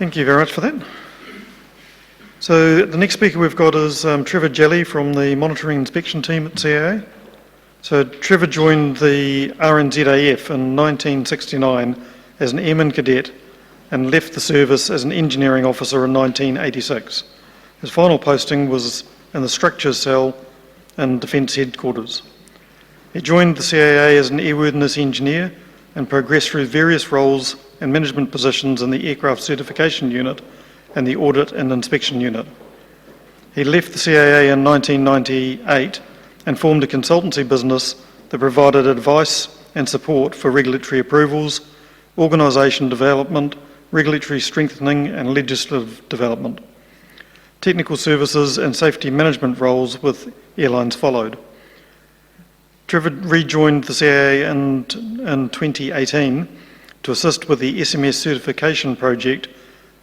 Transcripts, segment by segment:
Thank you very much for that. So the next speaker we've got is Trevor Jelly from the Monitoring Inspection Team at CAA. So Trevor joined the RNZAF in 1969 as an airman cadet and left the service as an engineering officer in 1986. His final posting was in the structures cell in Defence Headquarters. He joined the CAA as an airworthiness engineer and progressed through various roles and management positions in the Aircraft Certification Unit and the Audit and Inspection Unit. He left the CAA in 1998 and formed a consultancy business that provided advice and support for regulatory approvals, organisation development, regulatory strengthening and legislative development. Technical services and safety management roles with airlines followed. Trevor rejoined the CAA in 2018 to assist with the SMS certification project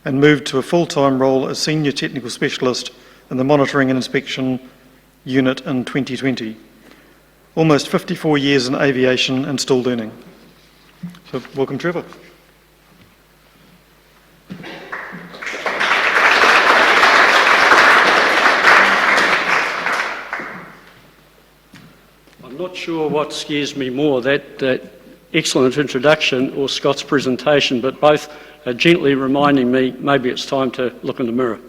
and moved to a full-time role as Senior Technical Specialist in the Monitoring and Inspection Unit in 2020. Almost 54 years in aviation and still learning. So welcome, Trevor. I'm not sure what scares me more, that excellent introduction or Scott's presentation, but both are gently reminding me maybe it's time to look in the mirror.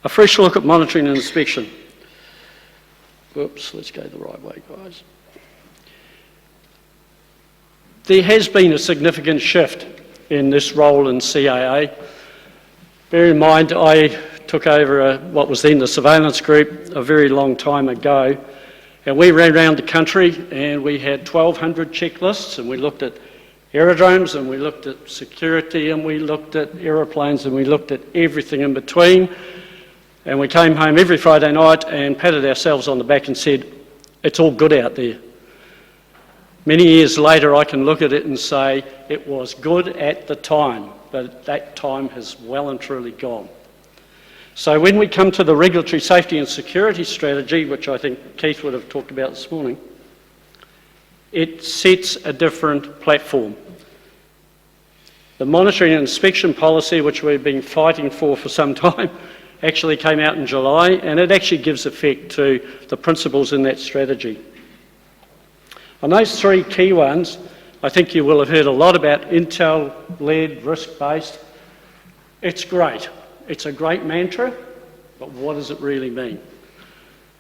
A fresh look at monitoring and inspection. Whoops, let's go the right way, guys. There has been a significant shift in this role in CAA. Bear in mind, I took over what was then the surveillance group a very long time ago, and we ran around the country and we had 1,200 checklists, and we looked at aerodromes and we looked at security and we looked at aeroplanes and we looked at everything in between. And we came home every Friday night and patted ourselves on the back and said, it's all good out there. Many years later, I can look at it and say it was good at the time, but that time has well and truly gone. So when we come to the regulatory safety and security strategy, which I think Keith would have talked about this morning, it sets a different platform. The monitoring and inspection policy, which we've been fighting for some time, actually came out in July, and it actually gives effect to the principles in that strategy. On those three key ones, I think you will have heard a lot about Intel-led, risk-based. It's great. It's a great mantra, but what does it really mean?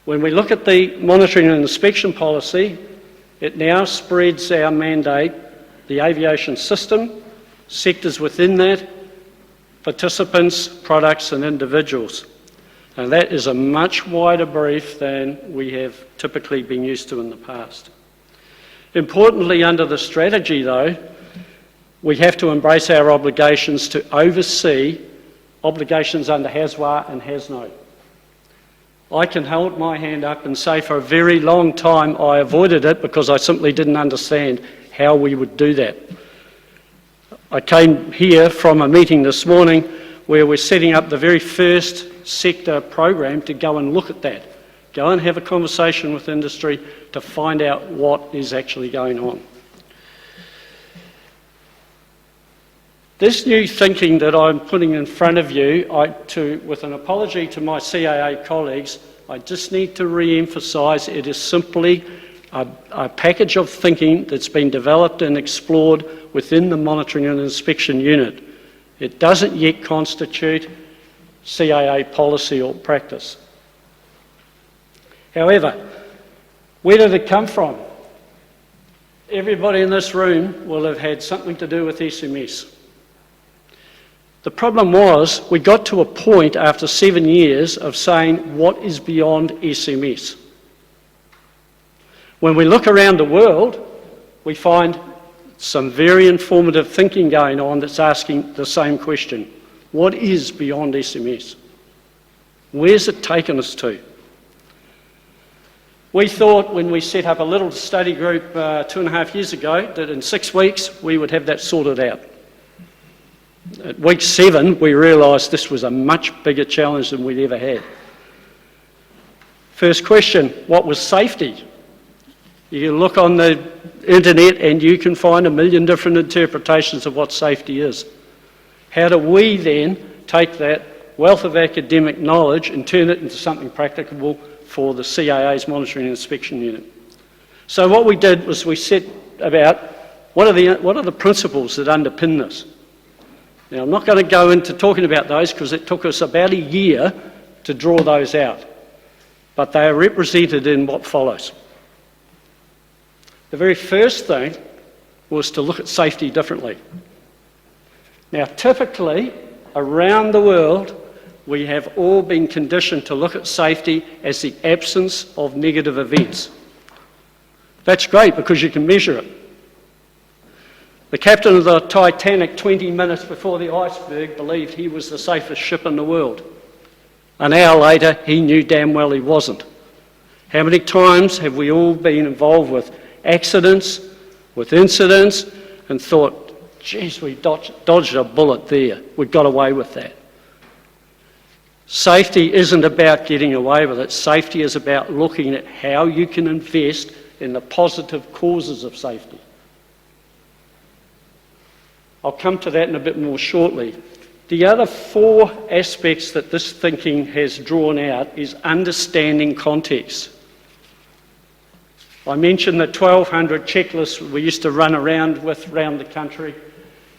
When we look at the monitoring and inspection policy, it now spreads our mandate, the aviation system, sectors within that, participants, products and individuals. And that is a much wider brief than we have typically been used to in the past. Importantly, under the strategy though, we have to embrace our obligations to oversee obligations under HASWA and HASNO. I can hold my hand up and say for a very long time I avoided it because I simply didn't understand how we would do that. I came here from a meeting this morning where we're setting up the very first sector program to go and look at that. Go and have a conversation with industry to find out what is actually going on. This new thinking that I'm putting in front of you, with an apology to my CAA colleagues, I just need to re-emphasise it is simply a package of thinking that's been developed and explored within the monitoring and inspection unit. It doesn't yet constitute CAA policy or practice. However, where did it come from? Everybody in this room will have had something to do with SMS. The problem was we got to a point after 7 years of saying what is beyond SMS. When we look around the world, we find some very informative thinking going on that's asking the same question. What is beyond SMS? Where's it taken us to? We thought when we set up a little study group 2.5 years ago that in 6 weeks we would have that sorted out. At week 7 we realised this was a much bigger challenge than we'd ever had. First question, what was safety? You can look on the internet and you can find a million different interpretations of what safety is. How do we then take that wealth of academic knowledge and turn it into something practicable for the CAA's Monitoring and Inspection Unit? So what we did was we set about what are the principles that underpin this. Now, I'm not going to go into talking about those because it took us about a year to draw those out, but they are represented in what follows. The very first thing was to look at safety differently. Now, typically, around the world, we have all been conditioned to look at safety as the absence of negative events. That's great because you can measure it. The captain of the Titanic 20 minutes before the iceberg believed he was the safest ship in the world. An hour later, he knew damn well he wasn't. How many times have we all been involved with accidents, with incidents, and thought, geez, we dodged a bullet there. We got away with that. Safety isn't about getting away with it. Safety is about looking at how you can invest in the positive causes of safety. I'll come to that in a bit more shortly. The other four aspects that this thinking has drawn out is understanding context. I mentioned the 1,200 checklists we used to run around with around the country.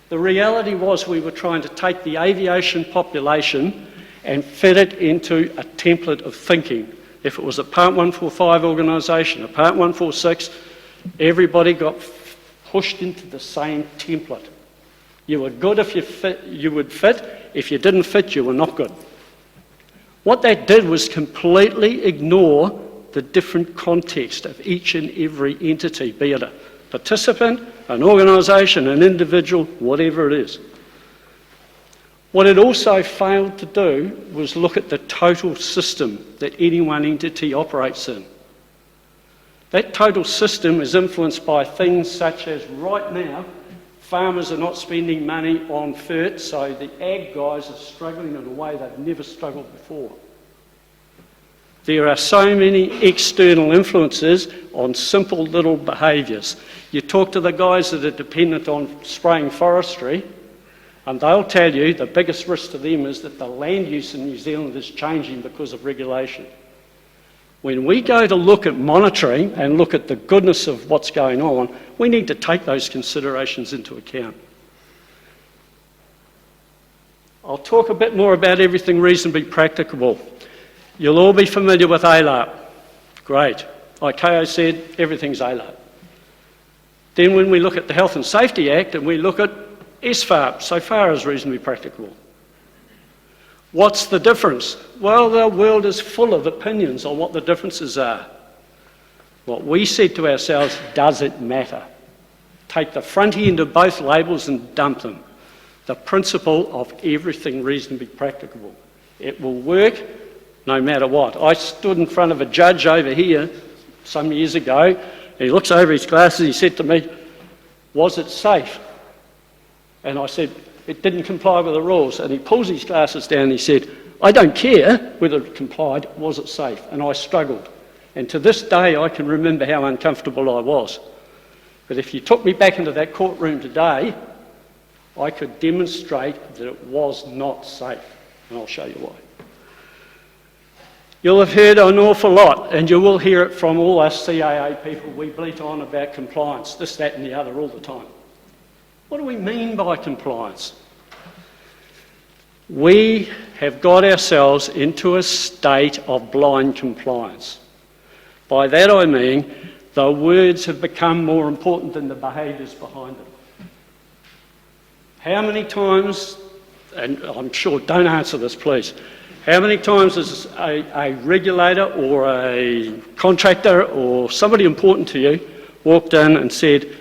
The reality was we were trying to take the aviation population and fit it into a template of thinking. If it was a Part 145 organisation, a Part 146, everybody got pushed into the same template. You were good if you would fit. If you didn't fit, you were not good. What that did was completely ignore the different context of each and every entity, be it a participant, an organisation, an individual, whatever it is. What it also failed to do was look at the total system that any one entity operates in. That total system is influenced by things such as right now, farmers are not spending money on FERT, so the ag guys are struggling in a way they've never struggled before. There are so many external influences on simple little behaviours. You talk to the guys that are dependent on spraying forestry, and they'll tell you the biggest risk to them is that the land use in New Zealand is changing because of regulation. When we go to look at monitoring and look at the goodness of what's going on, we need to take those considerations into account. I'll talk a bit more about everything reasonably practicable. You'll all be familiar with ALARP. Great. Like CAA said, everything's ALARP. Then when we look at the Health and Safety Act and we look at SFARP, so far as reasonably practicable. What's the difference? Well, the world is full of opinions on what the differences are. What we said to ourselves, does it matter? Take the front end of both labels and dump them. The principle of everything reasonably practicable. It will work no matter what. I stood in front of a judge over here some years ago. He looks over his glasses, he said to me, was it safe? And I said, it didn't comply with the rules. And he pulls his glasses down and he said, I don't care whether it complied, was it safe? And I struggled. And to this day, I can remember how uncomfortable I was. But if you took me back into that courtroom today, I could demonstrate that it was not safe. And I'll show you why. You'll have heard an awful lot, and you will hear it from all us CAA people. We bleat on about compliance, this, that and the other all the time. What do we mean by compliance? We have got ourselves into a state of blind compliance. By that I mean the words have become more important than the behaviours behind them. How many times, and I'm sure, don't answer this please, how many times has a regulator or a contractor or somebody important to you walked in and said,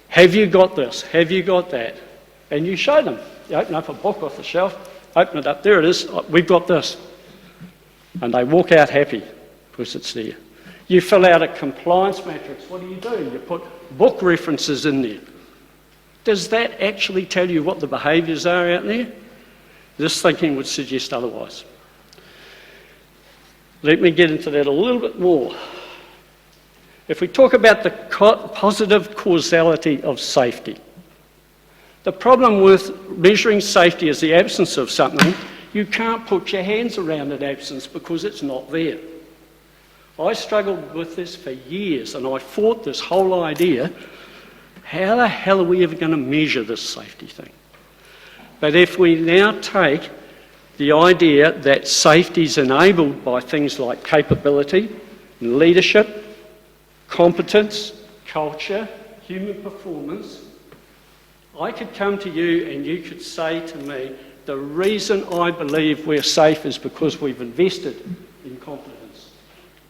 have you got this? Have you got that? And you show them. You open up a book off the shelf, open it up, there it is, we've got this. And they walk out happy because it's there. You fill out a compliance matrix. What do? You put book references in there. Does that actually tell you what the behaviours are out there? This thinking would suggest otherwise. Let me get into that a little bit more. If we talk about the positive causality of safety, the problem with measuring safety is the absence of something. You can't put your hands around an absence because it's not there. I struggled with this for years, and I fought this whole idea, how the hell are we ever going to measure this safety thing? But if we now take the idea that safety is enabled by things like capability, leadership, competence, culture, human performance, I could come to you and you could say to me, the reason I believe we're safe is because we've invested in competence.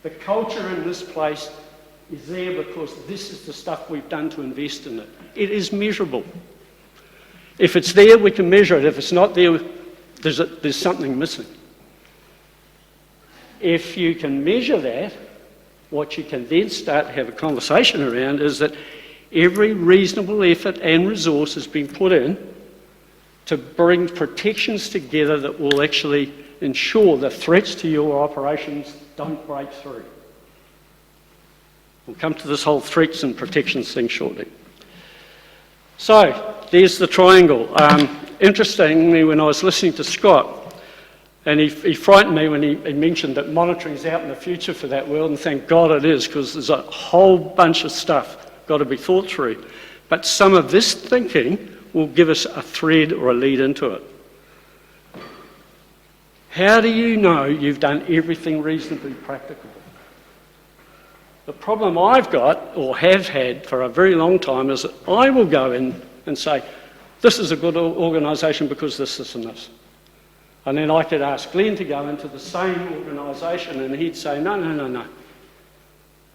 The culture in this place is there because this is the stuff we've done to invest in it. It is measurable. If it's there, we can measure it. If it's not there, there's something missing. If you can measure that, what you can then start to have a conversation around is that every reasonable effort and resource has been put in to bring protections together that will actually ensure the threats to your operations don't break through. We'll come to this whole threats and protections thing shortly. So, there's the triangle. Interestingly, when I was listening to Scott, and he frightened me when he mentioned that monitoring is out in the future for that world, and thank God it is, because there's a whole bunch of stuff got to be thought through. But some of this thinking will give us a thread or a lead into it. How do you know you've done everything reasonably practicable? The problem I've got, or have had for a very long time, is that I will go in and say, this is a good organisation because this, and this. And then I could ask Glenn to go into the same organisation and he'd say, no.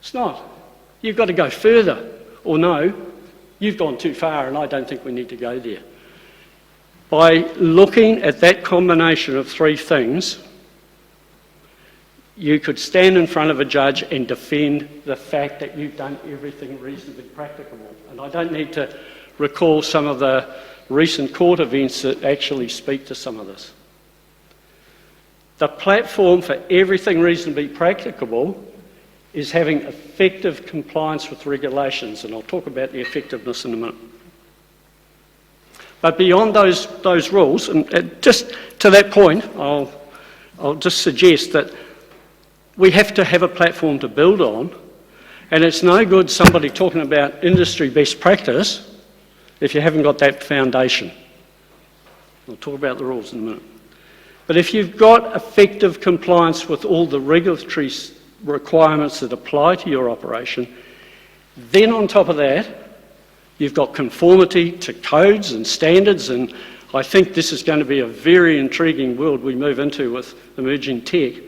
It's not. You've got to go further. Or no, you've gone too far and I don't think we need to go there. By looking at that combination of three things, you could stand in front of a judge and defend the fact that you've done everything reasonably practicable. And I don't need to recall some of the recent court events that actually speak to some of this. The platform for everything reasonably practicable is having effective compliance with regulations, and I'll talk about the effectiveness in a minute. But beyond those rules, and just to that point, I'll just suggest that we have to have a platform to build on, and it's no good somebody talking about industry best practice if you haven't got that foundation. I'll talk about the rules in a minute. But if you've got effective compliance with all the regulatory requirements that apply to your operation, then on top of that, you've got conformity to codes and standards, and I think this is going to be a very intriguing world we move into with emerging tech,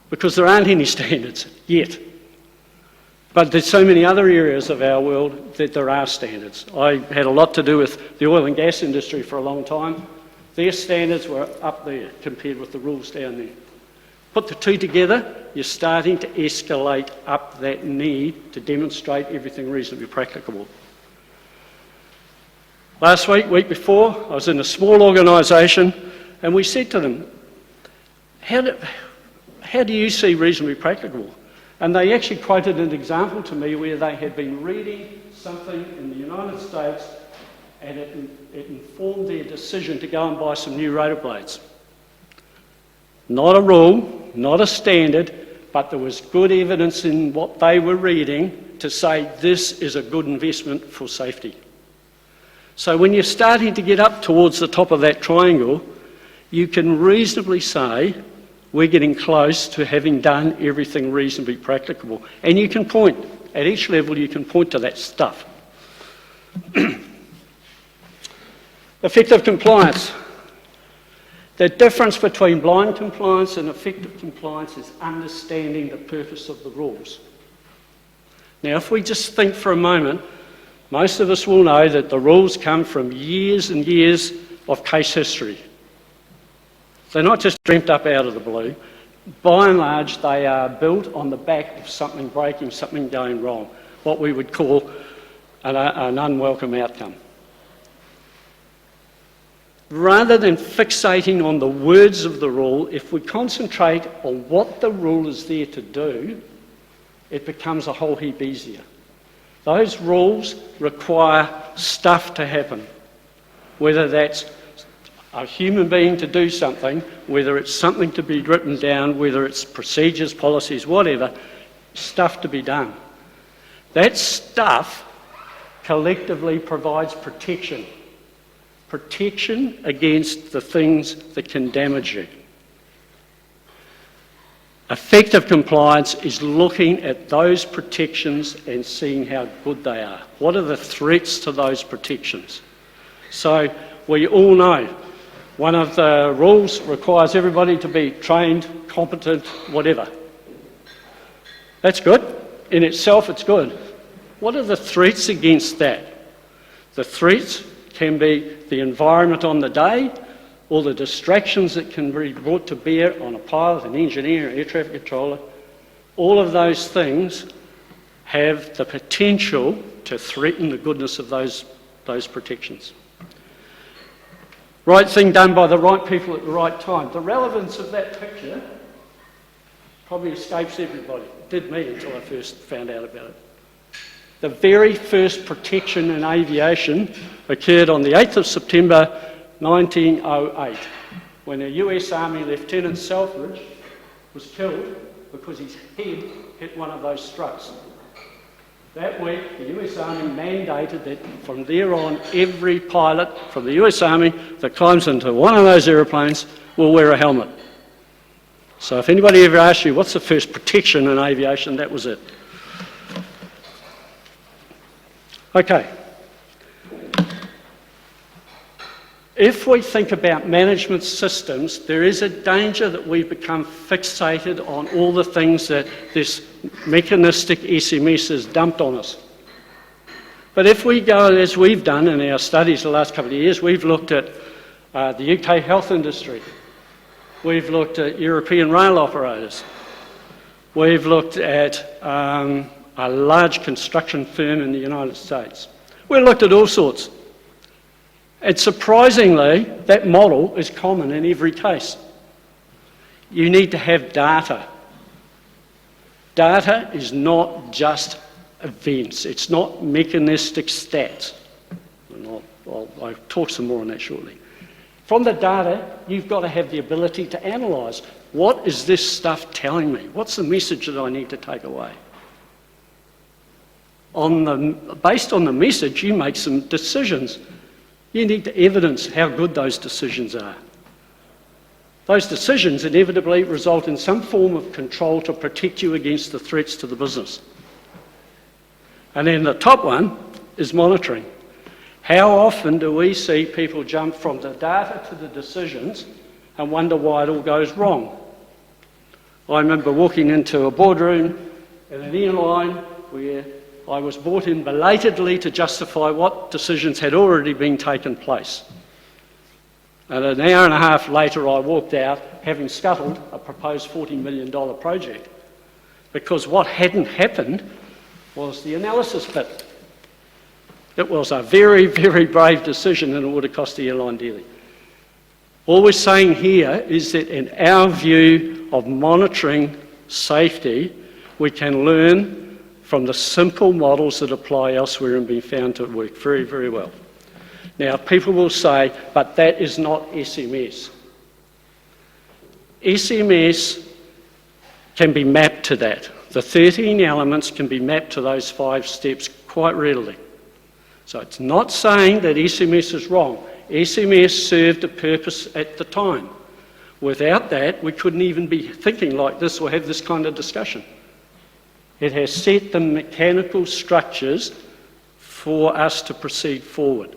because there aren't any standards yet. But there's so many other areas of our world that there are standards. I had a lot to do with the oil and gas industry for a long time. Their standards were up there compared with the rules down there. Put the two together, you're starting to escalate up that need to demonstrate everything reasonably practicable. Last week before, I was in a small organisation and we said to them, how do you see reasonably practicable? And they actually quoted an example to me where they had been reading something in the United States and it informed their decision to go and buy some new rotor blades. Not a rule, not a standard, but there was good evidence in what they were reading to say this is a good investment for safety. So when you're starting to get up towards the top of that triangle, you can reasonably say we're getting close to having done everything reasonably practicable. And you can point, at each level you can point to that stuff. Effective compliance. The difference between blind compliance and effective compliance is understanding the purpose of the rules. Now, if we just think for a moment, most of us will know that the rules come from years and years of case history. They're not just dreamt up out of the blue. By and large, they are built on the back of something breaking, something going wrong, what we would call an unwelcome outcome. Rather than fixating on the words of the rule, if we concentrate on what the rule is there to do, it becomes a whole heap easier. Those rules require stuff to happen, whether that's a human being to do something, whether it's something to be written down, whether it's procedures, policies, whatever, stuff to be done. That stuff collectively provides protection. Protection against the things that can damage you. Effective compliance is looking at those protections and seeing how good they are. What are the threats to those protections? So we all know one of the rules requires everybody to be trained, competent, whatever. That's good. In itself, it's good. What are the threats against that? The threats can be the environment on the day, all the distractions that can be brought to bear on a pilot, an engineer, an air traffic controller. All of those things have the potential to threaten the goodness of those protections. Right thing done by the right people at the right time. The relevance of that picture probably escapes everybody. It did me until I first found out about it. The very first protection in aviation occurred on the 8th of September 1908, when a US Army Lieutenant Selfridge was killed because his head hit one of those struts. That week, the US Army mandated that from there on, every pilot from the US Army that climbs into one of those aeroplanes will wear a helmet. So if anybody ever asks you what's the first protection in aviation, that was it. Okay. If we think about management systems, there is a danger that we become fixated on all the things that this mechanistic SMS has dumped on us. But if we go, as we've done in our studies the last couple of years, we've looked at the UK health industry, we've looked at European rail operators, we've looked at a large construction firm in the United States. We've looked at all sorts. And surprisingly, that model is common in every case. You need to have data. Data is not just events. It's not mechanistic stats. And I'll talk some more on that shortly. From the data, you've got to have the ability to analyse. What is this stuff telling me? What's the message that I need to take away? Based on the message, you make some decisions. You need to evidence how good those decisions are. Those decisions inevitably result in some form of control to protect you against the threats to the business. And then the top one is monitoring. How often do we see people jump from the data to the decisions and wonder why it all goes wrong? I remember walking into a boardroom at an airline where I was brought in belatedly to justify what decisions had already been taken place. And an hour and a half later, I walked out having scuttled a proposed $40 million project, because what hadn't happened was the analysis bit. It was a very, very brave decision, and it would have cost the airline dearly. All we're saying here is that in our view of monitoring safety, we can learn from the simple models that apply elsewhere and been found to work very, very well. Now, people will say, but that is not SMS. SMS can be mapped to that. The 13 elements can be mapped to those 5 steps quite readily. So it's not saying that SMS is wrong. SMS served a purpose at the time. Without that, we couldn't even be thinking like this or have this kind of discussion. It has set the mechanical structures for us to proceed forward.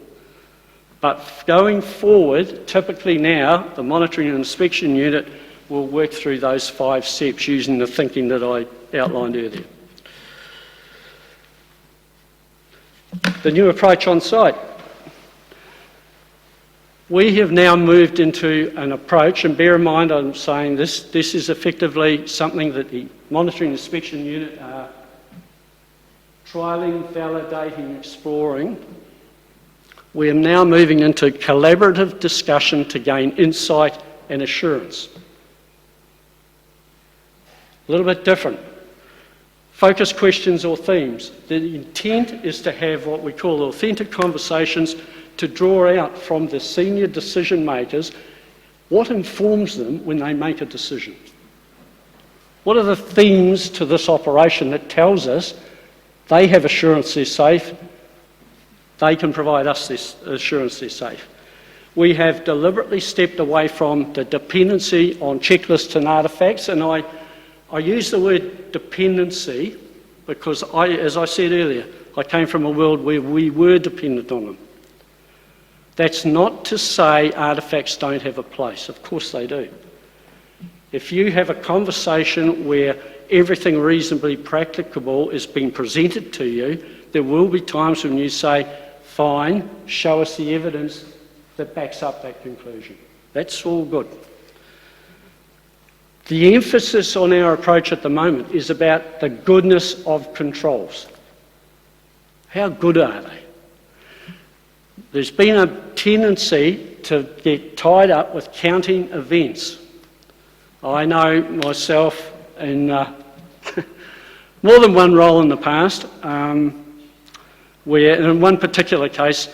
But going forward, typically now, the monitoring and inspection unit will work through those 5 steps using the thinking that I outlined earlier. The new approach on site. We have now moved into an approach, and bear in mind I'm saying this is effectively something that the monitoring and inspection unit are trialling, validating, exploring. We are now moving into collaborative discussion to gain insight and assurance. A little bit different. focus questions or themes. The intent is to have what we call authentic conversations to draw out from the senior decision makers what informs them when they make a decision. What are the themes to this operation that tells us they have assurance they're safe, they can provide us this assurance they're safe? We have deliberately stepped away from the dependency on checklists and artefacts, and I use the word dependency because, as I said earlier, I came from a world where we were dependent on them. That's not to say artefacts don't have a place. Of course they do. If you have a conversation where everything reasonably practicable is being presented to you, there will be times when you say, fine, show us the evidence that backs up that conclusion. That's all good. The emphasis on our approach at the moment is about the goodness of controls. How good are they? There's been a tendency to get tied up with counting events. I know myself in more than one role in the past, where in one particular case,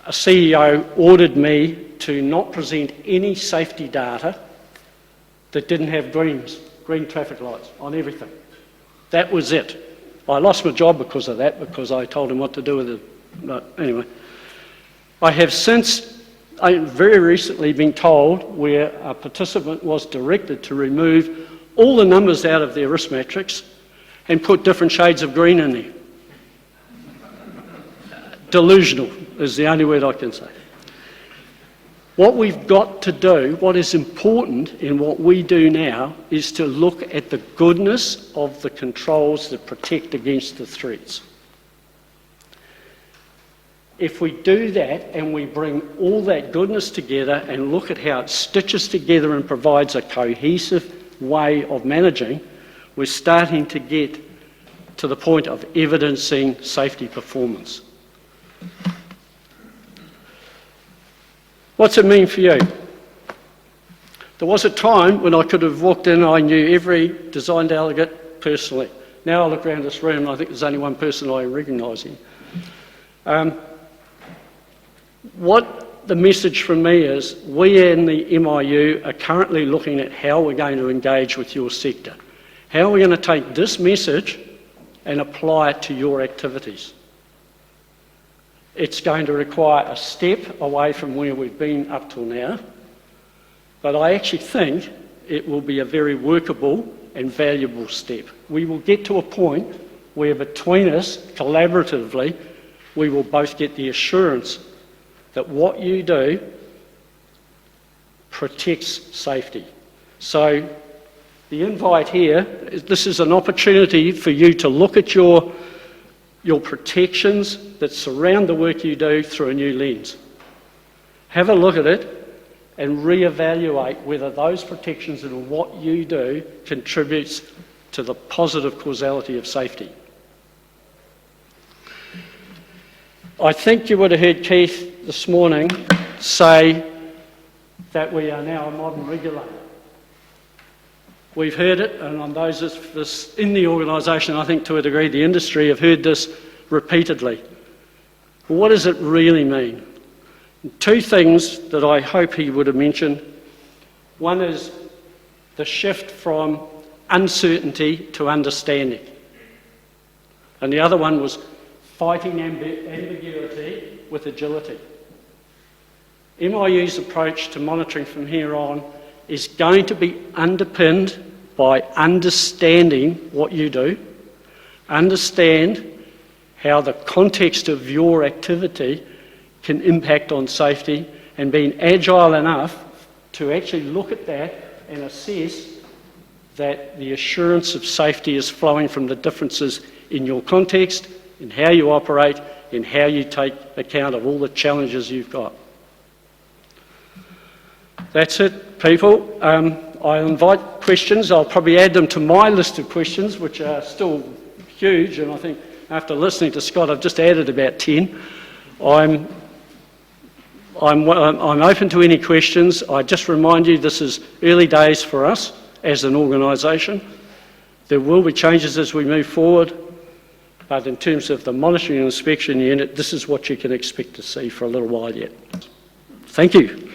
a CEO ordered me to not present any safety data that didn't have green traffic lights on everything. That was it. I lost my job because of that, because I told him what to do with it. But anyway, I have since, very recently been told where a participant was directed to remove all the numbers out of their risk matrix and put different shades of green in there. Delusional is the only word I can say. What we've got to do, what is important in what we do now, is to look at the goodness of the controls that protect against the threats. If we do that and we bring all that goodness together and look at how it stitches together and provides a cohesive way of managing, we're starting to get to the point of evidencing safety performance. What's it mean for you? There was a time when I could have walked in and I knew every design delegate personally. Now I look around this room and I think there's only one person I recognise here. What the message from me is, we in the MIU are currently looking at how we're going to engage with your sector. How are we going to take this message and apply it to your activities? It's going to require a step away from where we've been up till now, but I actually think it will be a very workable and valuable step. We will get to a point where between us, collaboratively, we will both get the assurance that what you do protects safety. So the invite here, this is an opportunity for you to look at your protections that surround the work you do through a new lens. Have a look at it and reevaluate whether those protections and what you do contributes to the positive causality of safety. I think you would have heard Keith this morning say that we are now a modern regulator. We've heard it, and on those of us in the organisation, I think to a degree the industry have heard this repeatedly. What does it really mean? Two things that I hope he would have mentioned. One is the shift from uncertainty to understanding. And the other one was fighting ambiguity with agility. MIU's approach to monitoring from here on is going to be underpinned by understanding what you do, understand how the context of your activity can impact on safety, and being agile enough to actually look at that and assess that the assurance of safety is flowing from the differences in your context, in how you operate, in how you take account of all the challenges you've got. That's it, people. I'll invite questions. I'll probably add them to my list of questions, which are still huge, and I think after listening to Scott, I've just added about 10. I'm open to any questions. I just remind you this is early days for us as an organisation. There will be changes as we move forward, but in terms of the monitoring and inspection unit, this is what you can expect to see for a little while yet. Thank you.